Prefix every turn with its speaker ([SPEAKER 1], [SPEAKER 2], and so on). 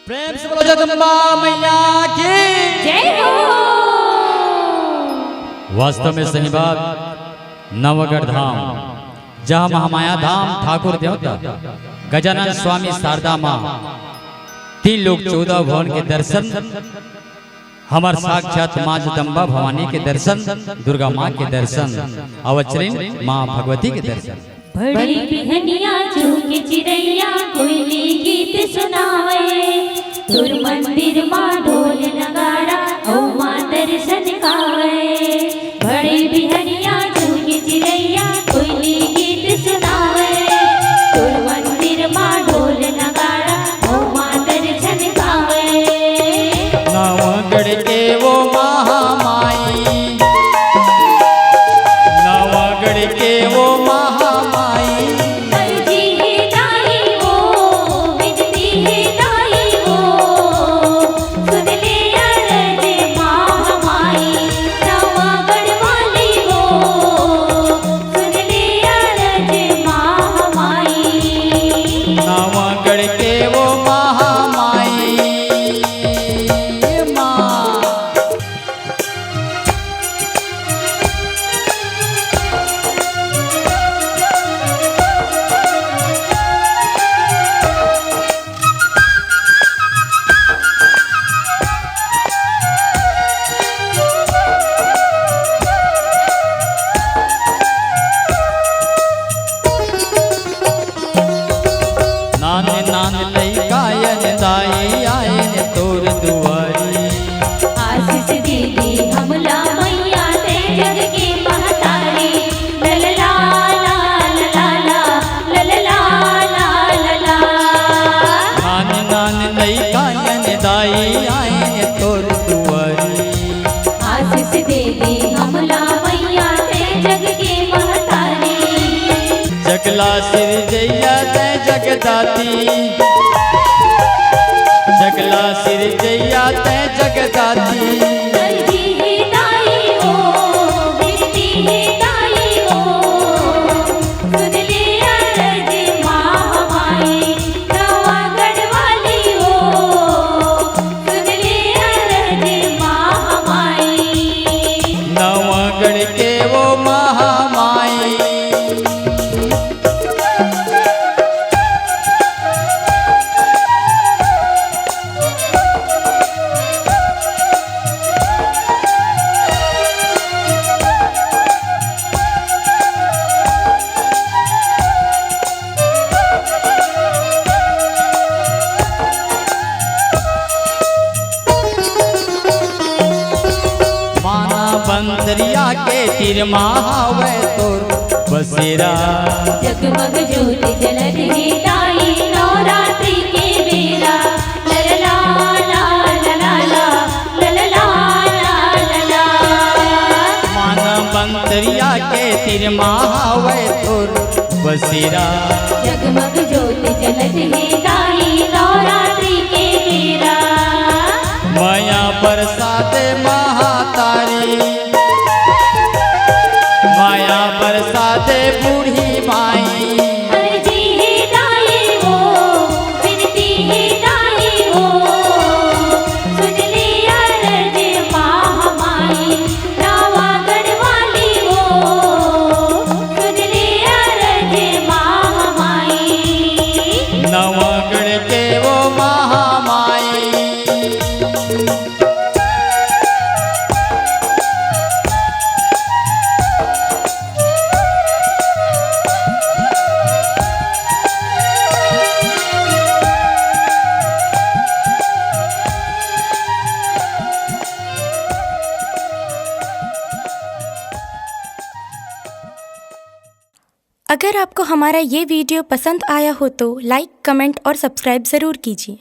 [SPEAKER 1] प्रेम से बोलो जगदम्बा मैया की
[SPEAKER 2] जय हो।
[SPEAKER 1] वास्तव में सही बात नवगढ़ धाम जहाँ महामाया धाम ठाकुर देवता गजानन स्वामी शारदा माँ 3 लोग 14 भवन के दर्शन, हमार साक्षात माँ जगदम्बा भवानी के दर्शन, दुर्गा माँ के दर्शन, अवचरिन माँ भगवती के दर्शन।
[SPEAKER 2] बड़ी बिहनिया चूके चिड़ैया कोयली गीत सुनावे, तुर मंदिर माँ ढोल नगाड़ा औ माँ दर्शन कावे। बड़ी बिहनिया चूके चिड़ैया कोयली गीत सुनावे, तुर मंदिर माँ ढोल नगाड़ा औ माँ दर्शन कावे।
[SPEAKER 1] नवगढ़ के वो महामाई, नवगढ़ के वो महामाई,
[SPEAKER 2] अर्जी है दाई वो, विनती है दाई वो, सुन ले अरज माँ हमारी नवगढ़ वाली वो, सुन ले अरज माँ हमारी।
[SPEAKER 1] नवगढ़ के वो महामाई माँ। नान नान लई गायन दाई आयन तोर दुआरी,
[SPEAKER 2] आशीष दीदी हमला मैया ते जग की महतारी। ललला ला लला ला, ललला ला लला।
[SPEAKER 1] नान नान लई गायन दाई आयन तोर दुआरी,
[SPEAKER 2] आशीष दीदी हमला मैया ते जग की महतारी।
[SPEAKER 1] जगला सिर जैया तै जगदाती, जगला सिर जैया तै जगदाती,
[SPEAKER 2] अर्जी है दाई वो, विनती है दाई वो, सुन ले अरज माँ हमारी नवागढ़ वाली वो, सुन ले अरज माँ हमारी।
[SPEAKER 1] नवगढ़ के वो महामाई। माना बंदरिया के तीर महावे तोर बसेरा,
[SPEAKER 2] जगमग ज्योति जलत है दाई नवरात्रि के बेरा। ललला ला लला ला, ललला ला लला।
[SPEAKER 1] माना बंदरिया के तीर महावे तोर बसेरा,
[SPEAKER 2] जगमग ज्योति जलत है दाई नवरात्रि के बेरा।
[SPEAKER 1] माया बरसात महातारी, माया बरसात बूढ़ी माई,
[SPEAKER 2] अर्जी है दाई वो, विनती है दाई वो, सुन ले अरज माँ हमारी नवागढ़ वाली वो, सुन ले अरज माँ हमारी।
[SPEAKER 1] नवगढ़ के वो महामाई।
[SPEAKER 3] अगर आपको हमारा ये वीडियो पसंद आया हो तो लाइक, कमेंट और सब्सक्राइब ज़रूर कीजिए।